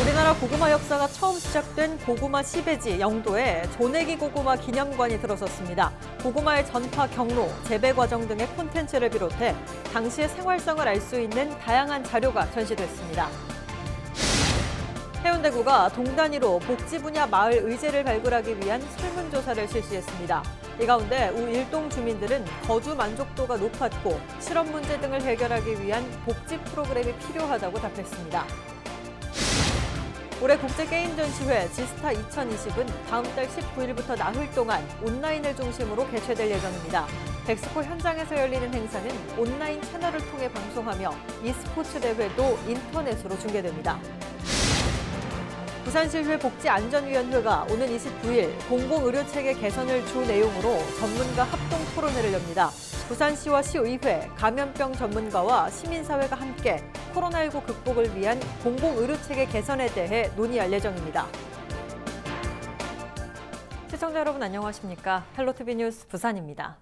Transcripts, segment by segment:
우리나라 고구마 역사가 처음 시작된 고구마 시베지 영도에 조내기 고구마 기념관이 들어섰습니다. 고구마의 전파 경로, 재배 과정 등의 콘텐츠를 비롯해 당시의 생활성을 알 수 있는 다양한 자료가 전시됐습니다. 해운대구가 동단위로 복지 분야 마을 의제를 발굴하기 위한 설문조사를 실시했습니다. 이 가운데 우일동 주민들은 거주 만족도가 높았고 실업 문제 등을 해결하기 위한 복지 프로그램이 필요하다고 답했습니다. 올해 국제게임전시회 지스타 2020은 다음 달 19일부터 나흘 동안 온라인을 중심으로 개최될 예정입니다. 엑스포 현장에서 열리는 행사는 온라인 채널을 통해 방송하며 e스포츠 대회도 인터넷으로 중계됩니다. 부산시의회 복지안전위원회가 오는 29일 공공의료체계 개선을 주 내용으로 전문가 합동 토론회를 엽니다. 부산시와 시의회, 감염병 전문가와 시민사회가 함께 코로나19 극복을 위한 공공의료체계 개선에 대해 논의할 예정입니다. 시청자 여러분 안녕하십니까? 헬로티비 뉴스 부산입니다.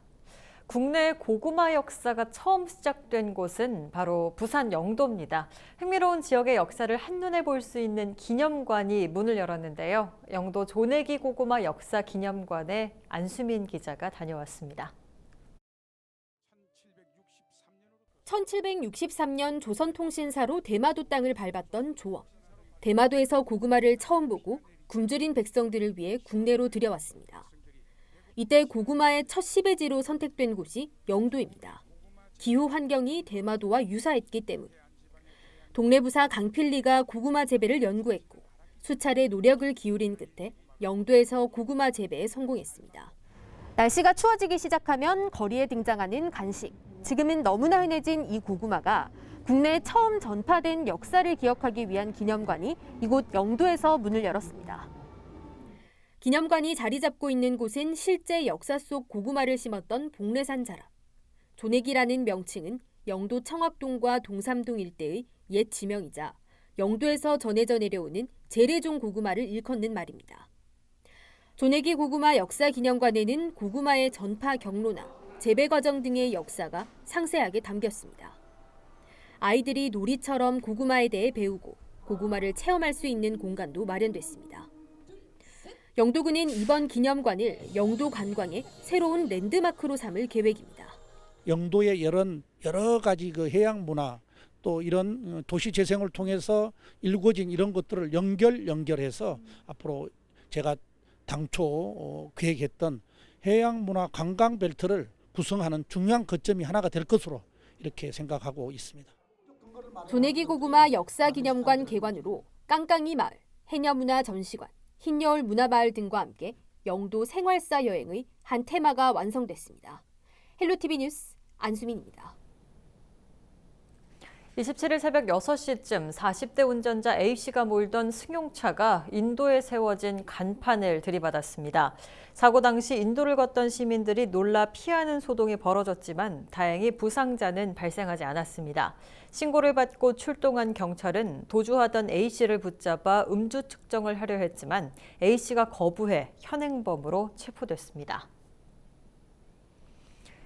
국내 고구마 역사가 처음 시작된 곳은 바로 부산 영도입니다. 흥미로운 지역의 역사를 한눈에 볼 수 있는 기념관이 문을 열었는데요. 영도 조내기 고구마 역사 기념관에 안수민 기자가 다녀왔습니다. 1763년 조선통신사로 대마도 땅을 밟았던 조업. 대마도에서 고구마를 처음 보고 굶주린 백성들을 위해 국내로 들여왔습니다. 이때 고구마의 첫 시베지로 선택된 곳이 영도입니다. 기후 환경이 대마도와 유사했기 때문. 동네 부사 강필리가 고구마 재배를 연구했고 수차례 노력을 기울인 끝에 영도에서 고구마 재배에 성공했습니다. 날씨가 추워지기 시작하면 거리에 등장하는 간식. 지금은 너무나 흔해진 이 고구마가 국내에 처음 전파된 역사를 기억하기 위한 기념관이 이곳 영도에서 문을 열었습니다. 기념관이 자리 잡고 있는 곳은 실제 역사 속 고구마를 심었던 복례산 자락. 조내기라는 명칭은 영도 청학동과 동삼동 일대의 옛 지명이자 영도에서 전해져 내려오는 재래종 고구마를 일컫는 말입니다. 조내기 고구마 역사기념관에는 고구마의 전파 경로나 재배 과정 등의 역사가 상세하게 담겼습니다. 아이들이 놀이처럼 고구마에 대해 배우고 고구마를 체험할 수 있는 공간도 마련됐습니다. 영도구는 이번 기념관을 영도 관광의 새로운 랜드마크로 삼을 계획입니다. 영도의 여러 가지 그 해양 문화 또 이런 도시 재생을 통해서 일궈진 이런 것들을 연결해서 앞으로 제가 당초 계획했던 해양 문화 관광 벨트를 구성하는 중요한 거점이 하나가 될 것으로 이렇게 생각하고 있습니다. 조내기 고구마 역사기념관 개관으로 깡깡이 마을, 해녀문화 전시관, 흰여울 문화마을 등과 함께 영도 생활사 여행의 한 테마가 완성됐습니다. 헬로티비 뉴스 안수민입니다. 27일 새벽 6시쯤 40대 운전자 A씨가 몰던 승용차가 인도에 세워진 간판을 들이받았습니다. 사고 당시 인도를 걷던 시민들이 놀라 피하는 소동이 벌어졌지만 다행히 부상자는 발생하지 않았습니다. 신고를 받고 출동한 경찰은 도주하던 A씨를 붙잡아 음주 측정을 하려 했지만 A씨가 거부해 현행범으로 체포됐습니다.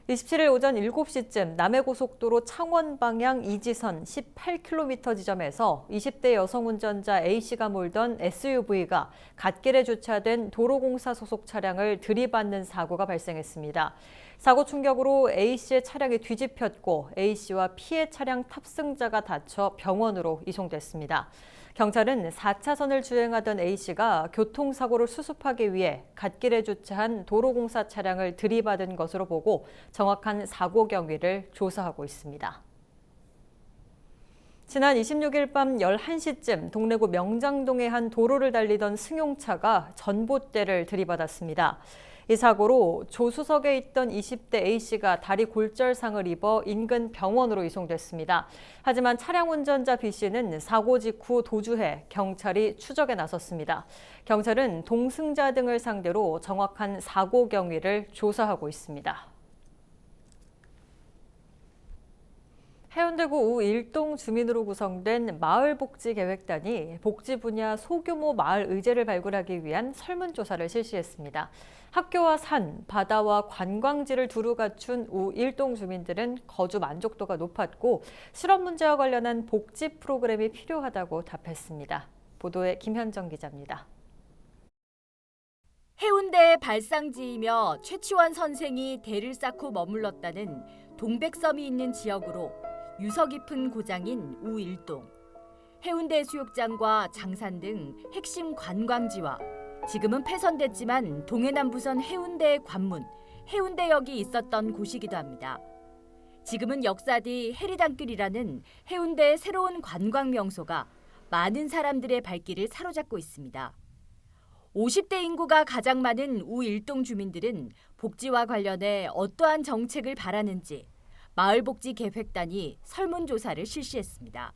27일 오전 7시쯤 남해고속도로 창원 방향 이지선 18km 지점에서 20대 여성 운전자 A씨가 몰던 SUV가 갓길에 주차된 도로공사 소속 차량을 들이받는 사고가 발생했습니다. 사고 충격으로 A씨의 차량이 뒤집혔고 A씨와 피해 차량 탑승자가 다쳐 병원으로 이송됐습니다. 경찰은 4차선을 주행하던 A씨가 교통사고를 수습하기 위해 갓길에 주차한 도로공사 차량을 들이받은 것으로 보고 정확한 사고 경위를 조사하고 있습니다. 지난 26일 밤 11시쯤 동래구 명장동의 한 도로를 달리던 승용차가 전봇대를 들이받았습니다. 이 사고로 조수석에 있던 20대 A씨가 다리 골절상을 입어 인근 병원으로 이송됐습니다. 하지만 차량 운전자 B씨는 사고 직후 도주해 경찰이 추적에 나섰습니다. 경찰은 동승자 등을 상대로 정확한 사고 경위를 조사하고 있습니다. 해운대구 우일동 주민으로 구성된 마을복지계획단이 복지 분야 소규모 마을 의제를 발굴하기 위한 설문조사를 실시했습니다. 학교와 산, 바다와 관광지를 두루 갖춘 우일동 주민들은 거주 만족도가 높았고 실업 문제와 관련한 복지 프로그램이 필요하다고 답했습니다. 보도에 김현정 기자입니다. 해운대의 발상지이며 최치원 선생이 대를 쌓고 머물렀다는 동백섬이 있는 지역으로 유서 깊은 고장인 우일동. 해운대 수욕장과 장산 등 핵심 관광지와 지금은 폐선됐지만 동해남부선 해운대의 관문, 해운대역이 있었던 곳이기도 합니다. 지금은 역사 뒤 해리단길이라는 해운대의 새로운 관광 명소가 많은 사람들의 발길을 사로잡고 있습니다. 50대 인구가 가장 많은 우일동 주민들은 복지와 관련해 어떠한 정책을 바라는지 마을복지계획단이 설문조사를 실시했습니다.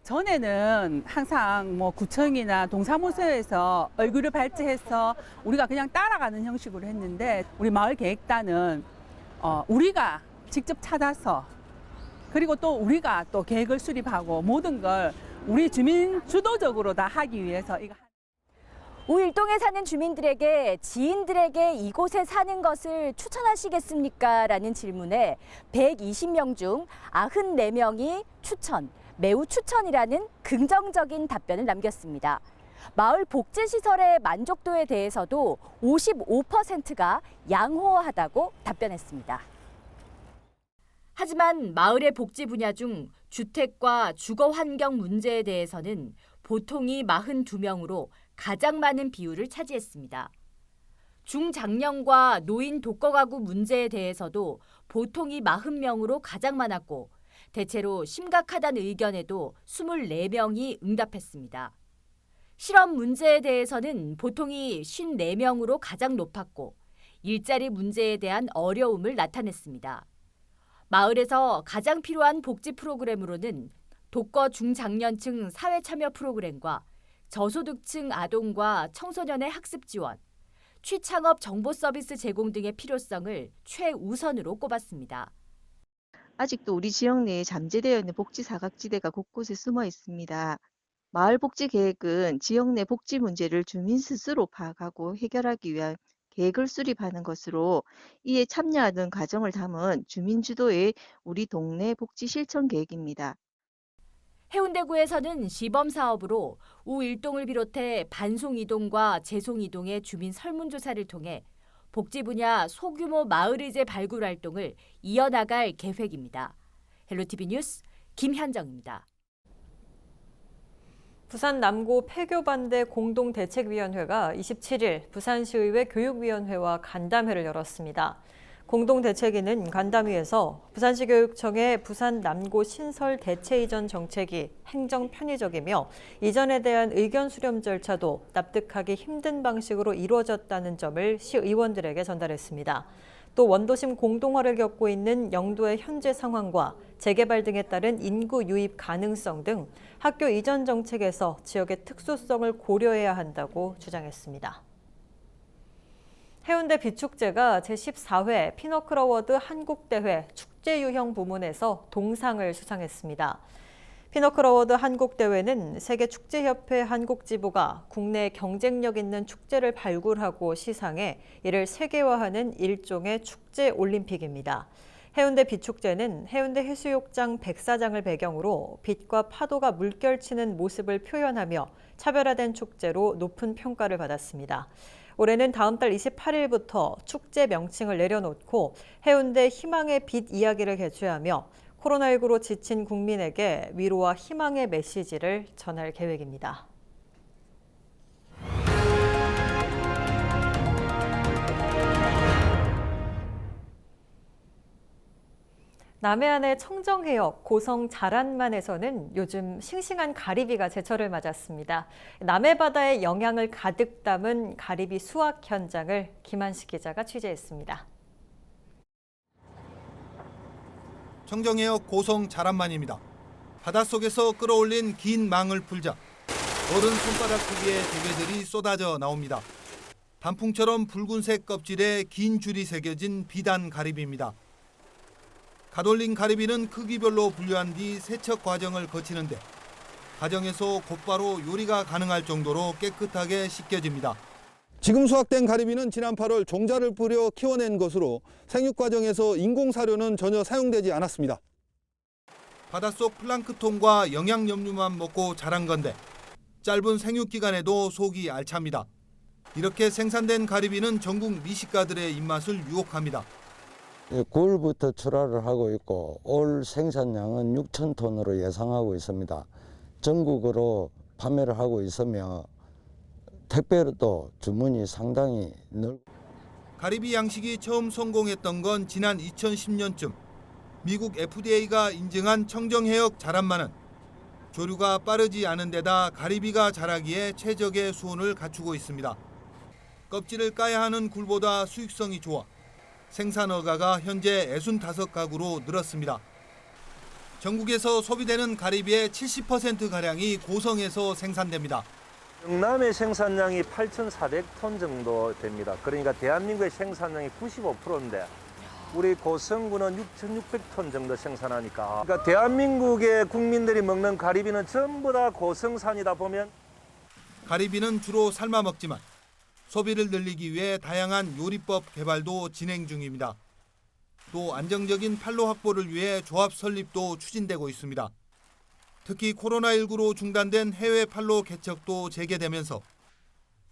전에는 항상 구청이나 동사무소에서 얼굴을 발제해서 우리가 그냥 따라가는 형식으로 했는데 우리 마을계획단은 우리가 직접 찾아서 그리고 또 우리가 또 계획을 수립하고 모든 걸 우리 주민 주도적으로 다 하기 위해서 이거. 우일동에 사는 주민들에게 지인들에게 이곳에 사는 것을 추천하시겠습니까? 라는 질문에 120명 중 94명이 추천, 매우 추천이라는 긍정적인 답변을 남겼습니다. 마을 복지시설의 만족도에 대해서도 55%가 양호하다고 답변했습니다. 하지만 마을의 복지 분야 중 주택과 주거 환경 문제에 대해서는 보통이 42명으로 가장 많은 비율을 차지했습니다. 중장년과 노인 독거가구 문제에 대해서도 보통이 40명으로 가장 많았고 대체로 심각하다는 의견에도 24명이 응답했습니다. 실업 문제에 대해서는 보통이 54명으로 가장 높았고 일자리 문제에 대한 어려움을 나타냈습니다. 마을에서 가장 필요한 복지 프로그램으로는 독거 중장년층 사회참여 프로그램과 저소득층 아동과 청소년의 학습 지원, 취창업 정보 서비스 제공 등의 필요성을 최우선으로 꼽았습니다. 아직도 우리 지역 내에 잠재되어 있는 복지 사각지대가 곳곳에 숨어 있습니다. 마을 복지 계획은 지역 내 복지 문제를 주민 스스로 파악하고 해결하기 위한 계획을 수립하는 것으로 이에 참여하는 과정을 담은 주민 주도의 우리 동네 복지 실천 계획입니다. 해운대구에서는 시범 사업으로 우일동을 비롯해 반송이동과 재송이동의 주민 설문조사를 통해 복지 분야 소규모 마을의제 발굴 활동을 이어나갈 계획입니다. 헬로티비 뉴스 김현정입니다. 부산 남구 폐교 반대 공동대책위원회가 27일 부산시의회 교육위원회와 간담회를 열었습니다. 공동대책위는 간담회에서 부산시 교육청의 부산 남구 신설 대체 이전 정책이 행정 편의적이며 이전에 대한 의견 수렴 절차도 납득하기 힘든 방식으로 이루어졌다는 점을 시의원들에게 전달했습니다. 또 원도심 공동화를 겪고 있는 영도의 현재 상황과 재개발 등에 따른 인구 유입 가능성 등 학교 이전 정책에서 지역의 특수성을 고려해야 한다고 주장했습니다. 해운대 비축제가 제14회 피너클 어워드 한국대회 축제유형 부문에서 동상을 수상했습니다. 피너클 어워드 한국대회는 세계축제협회 한국지부가 국내 경쟁력 있는 축제를 발굴하고 시상해 이를 세계화하는 일종의 축제 올림픽입니다. 해운대 비축제는 해운대 해수욕장 백사장을 배경으로 빛과 파도가 물결치는 모습을 표현하며 차별화된 축제로 높은 평가를 받았습니다. 올해는 다음 달 28일부터 축제 명칭을 내려놓고 해운대 희망의 빛 이야기를 개최하며 코로나19로 지친 국민에게 위로와 희망의 메시지를 전할 계획입니다. 남해안의 청정해역 고성 자란만에서는 요즘 싱싱한 가리비가 제철을 맞았습니다. 남해바다의 영양을 가득 담은 가리비 수확 현장을 김한식 기자가 취재했습니다. 청정해역 고성 자란만입니다. 바닷속에서 끌어올린 긴 망을 풀자 어른 손바닥 크기의 조개들이 쏟아져 나옵니다. 단풍처럼 붉은색 껍질에 긴 줄이 새겨진 비단 가리비입니다. 갓올린 가리비는 크기별로 분류한 뒤 세척 과정을 거치는데 가정에서 곧바로 요리가 가능할 정도로 깨끗하게 씻겨집니다. 지금 수확된 가리비는 지난 8월 종자를 뿌려 키워낸 것으로 생육 과정에서 인공사료는 전혀 사용되지 않았습니다. 바닷속 플랑크톤과 영양염류만 먹고 자란 건데 짧은 생육 기간에도 속이 알찹니다. 이렇게 생산된 가리비는 전국 미식가들의 입맛을 유혹합니다. 9월부터 출하를 하고 있고 올 생산량은 6,000톤으로 예상하고 있습니다. 전국으로 판매를 하고 있으며 택배로도 주문이 상당히 늘고 가리비 양식이 처음 성공했던 건 지난 2010년쯤 미국 FDA가 인증한 청정해역 자란마는 조류가 빠르지 않은 데다 가리비가 자라기에 최적의 수온을 갖추고 있습니다. 껍질을 까야 하는 굴보다 수익성이 좋아 생산 허가가 현재 65가구로 늘었습니다. 전국에서 소비되는 가리비의 70%가량이 고성에서 생산됩니다. 영남의 생산량이 8,400톤 정도 됩니다. 그러니까 대한민국의 생산량이 95%인데 우리 고성군은 6,600톤 정도 생산하니까 그러니까 대한민국의 국민들이 먹는 가리비는 전부 다 고성산이다 보면 가리비는 주로 삶아 먹지만 소비를 늘리기 위해 다양한 요리법 개발도 진행 중입니다. 또 안정적인 판로 확보를 위해 조합 설립도 추진되고 있습니다. 특히 코로나19로 중단된 해외 판로 개척도 재개되면서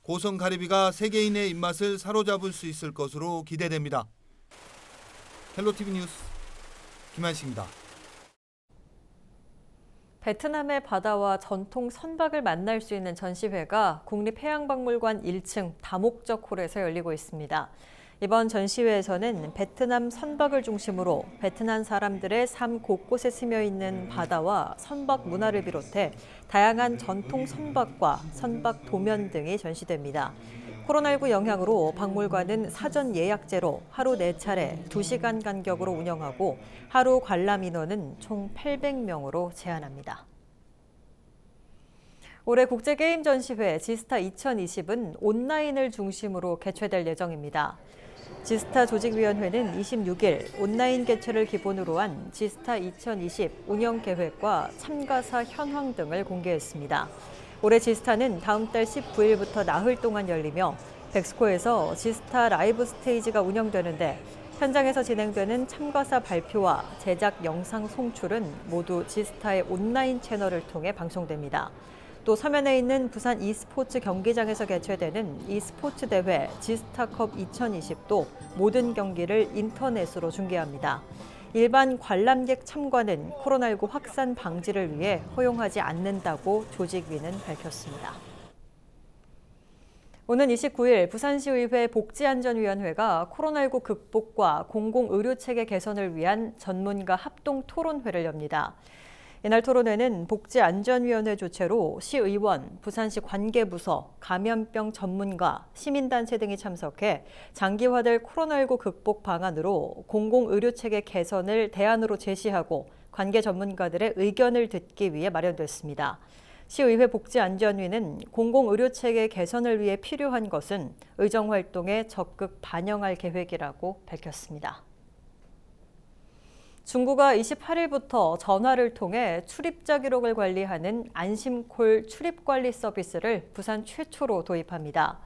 고성 가리비가 세계인의 입맛을 사로잡을 수 있을 것으로 기대됩니다. 헬로티비 뉴스 김한식입니다. 베트남의 바다와 전통 선박을 만날 수 있는 전시회가 국립해양박물관 1층 다목적 홀에서 열리고 있습니다. 이번 전시회에서는 베트남 선박을 중심으로 베트남 사람들의 삶 곳곳에 스며 있는 바다와 선박 문화를 비롯해 다양한 전통 선박과 선박 도면 등이 전시됩니다. 코로나19 영향으로 박물관은 사전 예약제로 하루 4차례 2시간 간격으로 운영하고 하루 관람 인원은 총 800명으로 제한합니다. 올해 국제게임 전시회 지스타 2020은 온라인을 중심으로 개최될 예정입니다. 지스타 조직위원회는 26일 온라인 개최를 기본으로 한 지스타 2020 운영 계획과 참가사 현황 등을 공개했습니다. 올해 지스타는 다음 달 19일부터 나흘 동안 열리며 백스코에서 지스타 라이브 스테이지가 운영되는데 현장에서 진행되는 참가사 발표와 제작 영상 송출은 모두 지스타의 온라인 채널을 통해 방송됩니다. 또 서면에 있는 부산 e스포츠 경기장에서 개최되는 e스포츠 대회 지스타컵 2020도 모든 경기를 인터넷으로 중계합니다. 일반 관람객 참관은 코로나19 확산 방지를 위해 허용하지 않는다고 조직위는 밝혔습니다. 오는 29일 부산시의회 복지안전위원회가 코로나19 극복과 공공의료체계 개선을 위한 전문가 합동 토론회를 엽니다. 이날 토론회는 복지안전위원회 주최로 시의원, 부산시 관계부서, 감염병 전문가, 시민단체 등이 참석해 장기화될 코로나19 극복 방안으로 공공의료체계 개선을 대안으로 제시하고 관계 전문가들의 의견을 듣기 위해 마련됐습니다. 시의회 복지안전위는 공공의료체계 개선을 위해 필요한 것은 의정활동에 적극 반영할 계획이라고 밝혔습니다. 중구가 28일부터 전화를 통해 출입자 기록을 관리하는 안심콜 출입관리 서비스를 부산 최초로 도입합니다.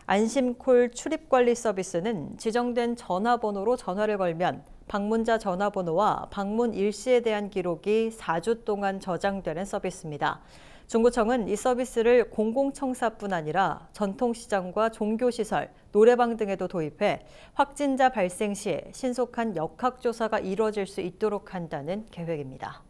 안심콜 출입관리 서비스는 지정된 전화번호로 전화를 걸면 방문자 전화번호와 방문 일시에 대한 기록이 4주 동안 저장되는 서비스입니다. 중구청은 이 서비스를 공공청사뿐 아니라 전통시장과 종교시설, 노래방 등에도 도입해 확진자 발생 시 신속한 역학조사가 이루어질 수 있도록 한다는 계획입니다.